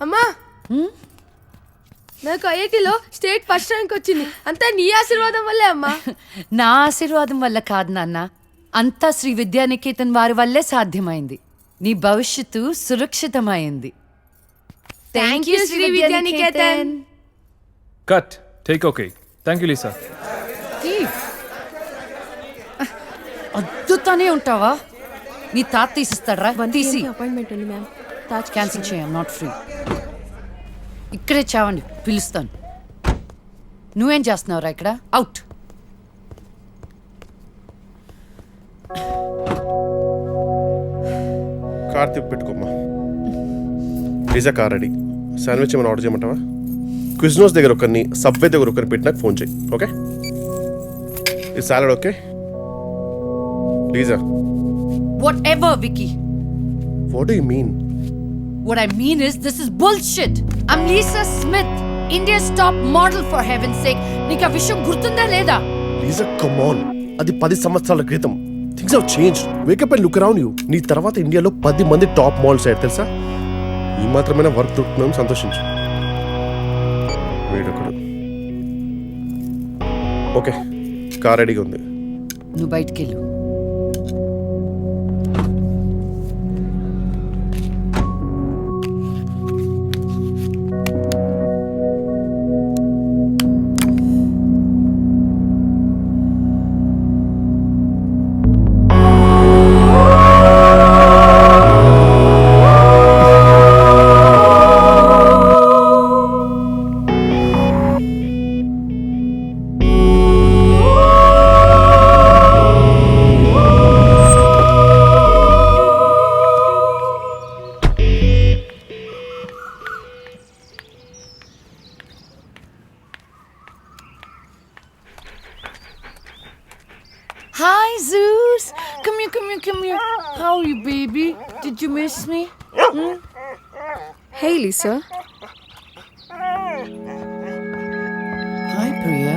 అమ్మా నాకు ఐఐటిలో స్టేట్ ఫస్ట్ ర్యాంక్ వచ్చింది. అంతా నీ ఆశీర్వాదం వల్లే అమ్మా. నా ఆశీర్వాదం వల్ల కాదు నాన్న, అంతా శ్రీ విద్యానికేతన్ వారి వల్లే సాధ్యమైంది. నీ భవిష్యత్తు సురక్షితమైంది. Thank you Sri Vidyanikethan. Cut take okay. Thank you Lisa. అద్దుతానే ఉంటావా? నీ తాత తీసిస్తాడరా? తీసి అపాయింట్మెంట్ ఉంది మ్యామ్. తాజ్ క్యాన్సిల్ చేయం, నాట్ ఫ్రీ. ఇక్కడే చావండి, పిలుస్తాను. నువ్వేం చేస్తున్నావురా ఇక్కడ? అవుట్. కార్ తిప్పి పెట్టుకోమ్మా. Pizza car ready. శాండ్విచ్ ఏమైనా ఆర్డర్ చేయమంటావా? క్విజ్నోస్ దగ్గర ఒకరిని, సబ్వే దగ్గర ఒకరిని పెట్టి నాకు ఫోన్ చేయి. ఓకే? ఈ salad okay? లీజా. Whatever, Vicky. What do you mean? What I mean is, this is bullshit. I'm Lisa Smith, India's top model, for heaven's sake. నీకు ఆ విషయం గుర్తుందా లేదా? లీజా కమ్ ఆన్. అది 10 సంవత్సరాల క్రితం. Things have changed. Wake up and look around you. నీ తర్వాత ఇండియాలో 10 మంది టాప్ మోడల్స్ అయ్యారు తెలుసా? ఈ మాత్రమైనా వర్క్ దొరుకుతున్నాం, సంతోషించు. వీడొకడు. ఓకే, కార్ రెడీగా ఉంది. నువ్వు బయటికెళ్ళు. Hi, Zeus. Come here. How are you, baby? Did you miss me? Hey Lisa. Hi, Priya.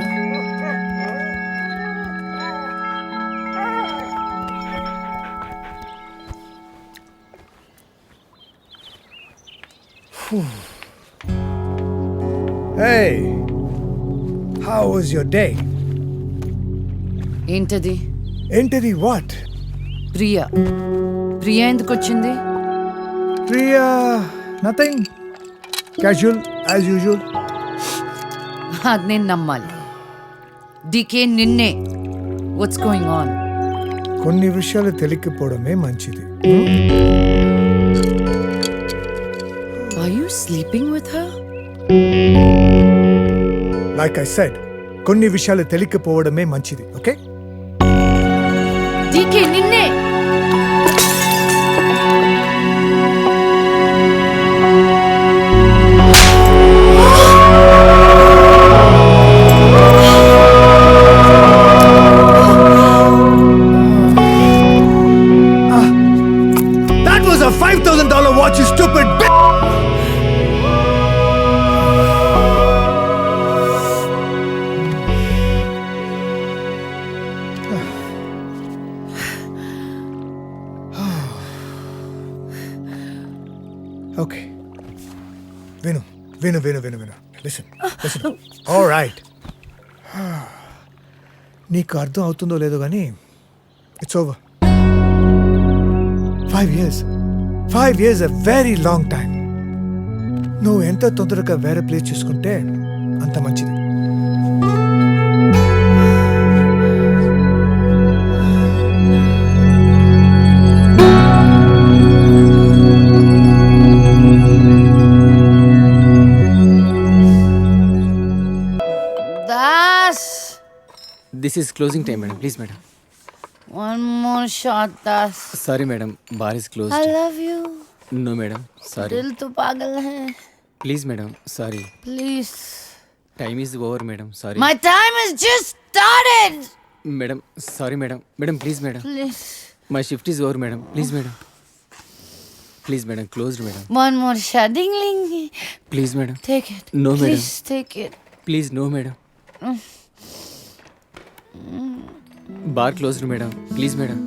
Hey, how was your day? ఏంటది? Entity what? ప్రియా ఎందుకు వచ్చింది? Priya, nothing. Casual, as usual. అది నేను నమ్మాలి. డీకే నిన్నే. What's going on? కొన్ని విషయాలు తెలియకపోవడమే మంచిది. Are you sleeping with her? Like I said, కొన్ని విషయాలు తెలియకపోవడమే మంచిది. ఓకే? డీకే నిన్నే. That was a $5,000 watch, you stupid bitch! Okay. Vinu. Listen. All right. నీకు అర్థం అవుతుందో లేదో కానీ it's over. 5 years. 5 years a very long time. నువ్వు ఎంత తొందరగా వేరే ప్లేస్ చూసుకుంటే అంత మంచిది. This is closing time, madam. Please, madam. One more shot, Das. Sorry, madam. Bar is closed. I love you. No, madam. Sorry. दिल तो पागल है. Please, madam. Sorry. Please. Time is over, madam. Sorry. My time has just started. Madam. Sorry, madam. Madam, please, madam. Please. My shift is over, madam. Please, madam. Please, madam. Closed, madam. One more shot. Ding, ding. Please, madam. Take it. No, madam. Please take it. Please, no, madam. Bar closed, madam. Please, madam.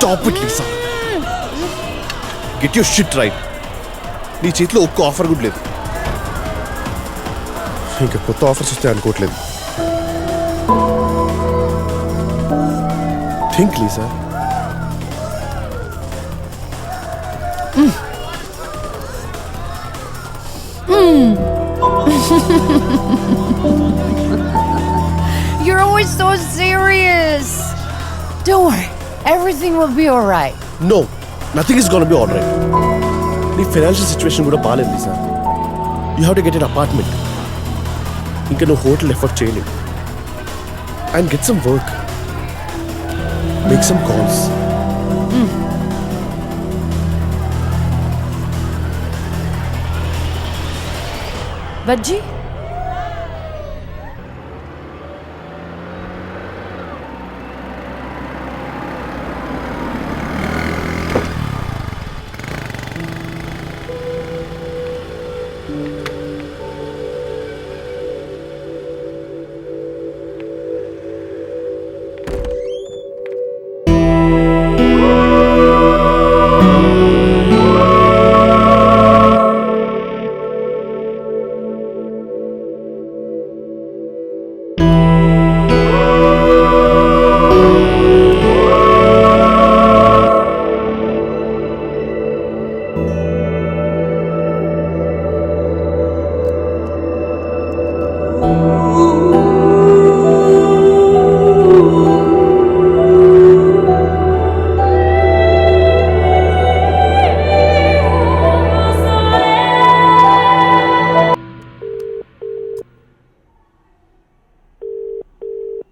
Stop it Lisa. Get your shit right. నీ చేతిలో ఒక్క offer కూడా లేదు. ఇంకా కొత్త offers వస్తాయి అనుకోవట్లేదు. Think Lisa. You're always so serious. Don't worry. Everything will be all right. No, nothing is gonna be all right. నీ ఫైనాన్షియల్ సిచ్యువేషన్ కూడా బాగాలేదు Lisa. You have to get an apartment. ఇంకా నువ్వు హోటల్ ఎఫర్ట్ చేయలేవు. And get some work, make some calls. Vajji?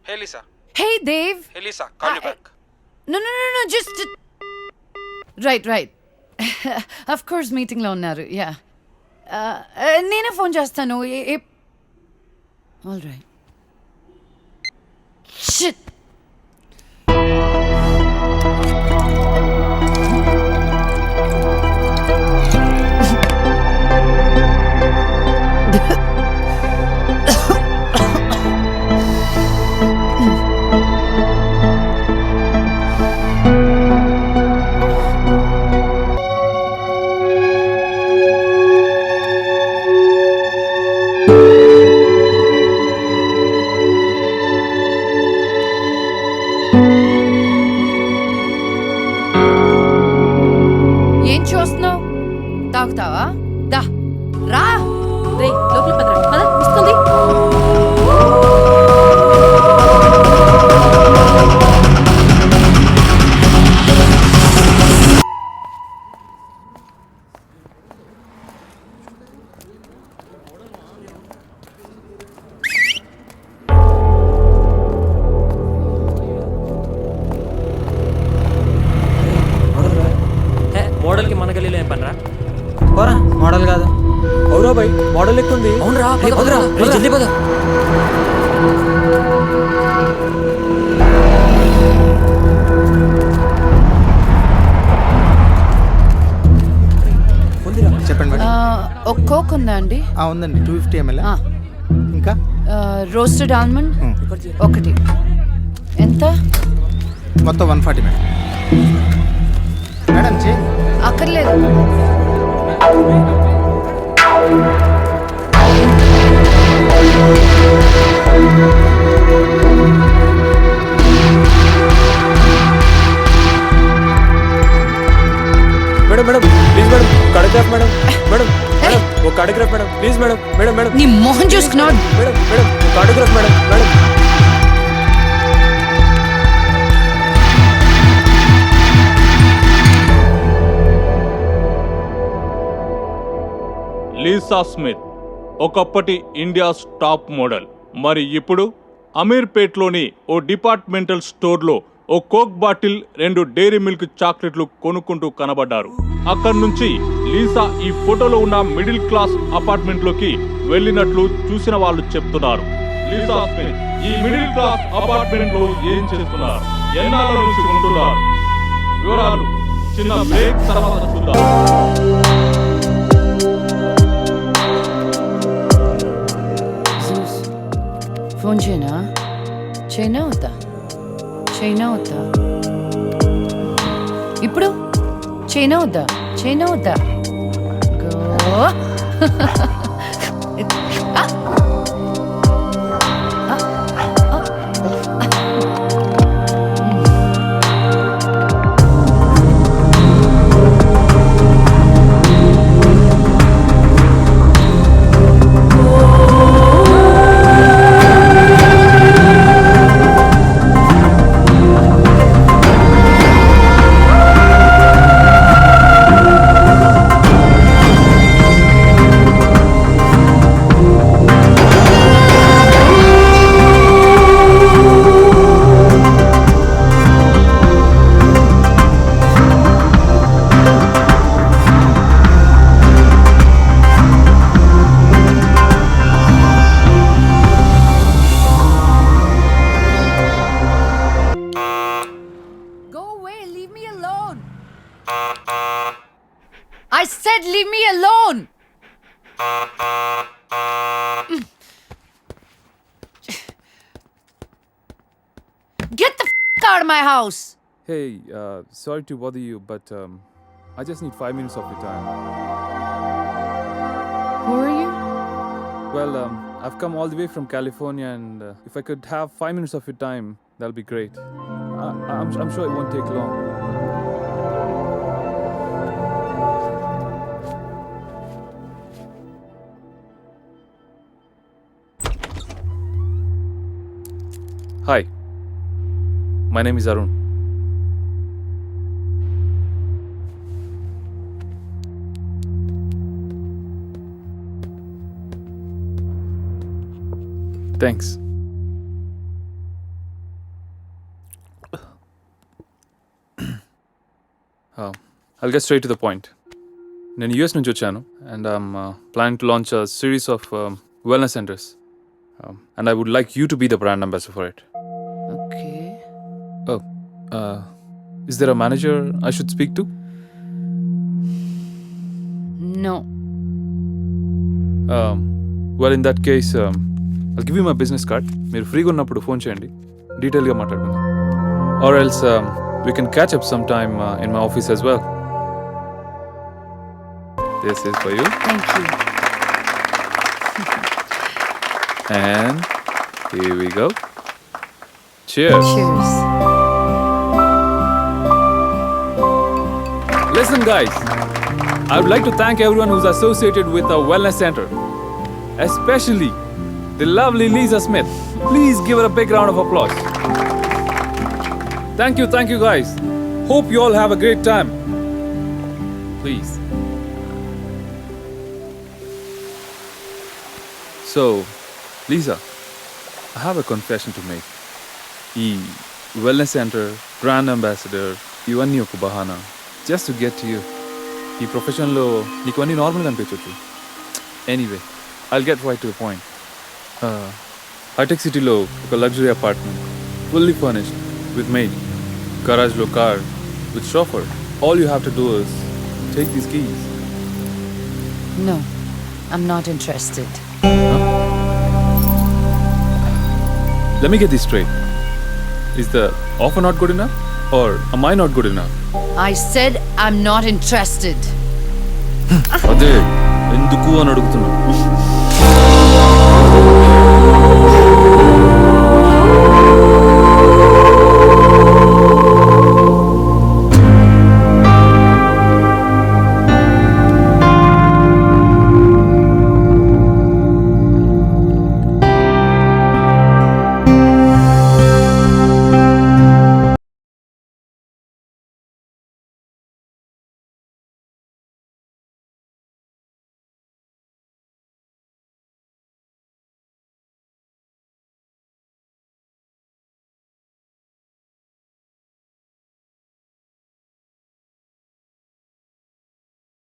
Hey Lisa. Hey, Dave. Hey Lisa, call you back. No, just... Right. Of course, meeting lo unnaru. Yeah. Nene phone chestanu. All right. Shit. ఏం చూస్తున్నావు? తాగుతావా? దా రా. రే లోపల పదరా. పద వస్తుంది. మోడల్కి మన గల్లీలో ఏం పనిరా? పోరా, మోడల్ కాదు. అవురా బై, మోడల్ ఎక్కువ ఉంది. అవునరా, జల్దీ పద. చెప్పండి మేడం. ఒక కోక్ ఉందా అండి? ఉందండి, 250 ml. ఇంకా రోస్టెడ్ ఆల్మండ్ ఒకటి. ఎంత? మొత్తం 140 మేడం. మేడం చే అక్కర్లేదు. Madam please madam, autograph madam. ఒక కడగ్రాఫ్ మేడం ప్లీజ్ మేడం. నీ మొహం చూసుకున్నావు. Madam autograph madam. Lisa Smith ఒకప్పటి ఇండియాస్ టాప్ మోడల్. మరి ఇప్పుడు అమీర్పేట్లోని ఓ డిపార్ట్మెంటల్ స్టోర్లో ఓ కోక్ బాటిల్, 2 డైరీ మిల్క్ చాక్లెట్లు కొనుక్కుంటూ కనబడ్డారు. అక్కడి నుంచి లీసా ఈ ఫోటోలో ఉన్న మిడిల్ క్లాస్ అపార్ట్మెంట్లోకి వెళ్ళినట్లు చూసిన వాళ్ళు చెప్తున్నారు. లీసా స్మిత్ ఈ మిడిల్ క్లాస్ అపార్ట్మెంట్లో ఏం చేస్తున్నారు, ఎన్నాళ్ళ నుంచి ఉంటున్నారు, వివరాలు చిన్న బ్రేక్ తర్వాత చూద్దాం. ఫోన్ చేయనా? చైనా అవుతా. Chenoda. Go. Go away, leave me alone. I said leave me alone. Get the out of my house. Hey, sorry to bother you, but I just need 5 minutes of your time. Who are you? Well, I've come all the way from California, and if I could have 5 minutes of your time, that'll be great. I'm sure it won't take long. Hi, my name is Arun. Thanks. I'll get straight to the point. నేను US నుంచి వచ్చాను and I'm planning to launch a series of wellness centers. And I would like you to be the brand ambassador for it. Okay. Oh, is there a manager I should speak to? No. Well, in that case, I'll give you my business card. మీరు ఫ్రీగా ఉన్నప్పుడు phone చేయండి, డీటెయిల్గా మాట్లాడుకుందాం. Or else we can catch up sometime in my office as well. This is for you. Thank you. And here we go. Cheers. Cheers. Listen, guys, I would like to thank everyone who's associated with our wellness center, especially the lovely Lisa Smith. Please give her a big round of applause. Thank you, guys. Hope you all have a great time. Please. So, Lisa, I have a confession to make. ఈ wellness centre, brand ambassador, ఇవన్నీ ఒక బహానా just to get you. ఈ ప్రొఫెషన్లో నీకు అన్నీ నార్మల్గా అనిపించవచ్చు. Anyway, I'll get right to the point. Hitech సిటీలో ఒక luxury apartment, fully furnished with maid, గరాజ్లో car with chauffeur. All you have to do is take these keys. No, I'm not interested. Let me get this straight. Is the offer not good enough? Or am I not good enough? I said I'm not interested. అదే ఎందుకు అని అడుగుతున్నా.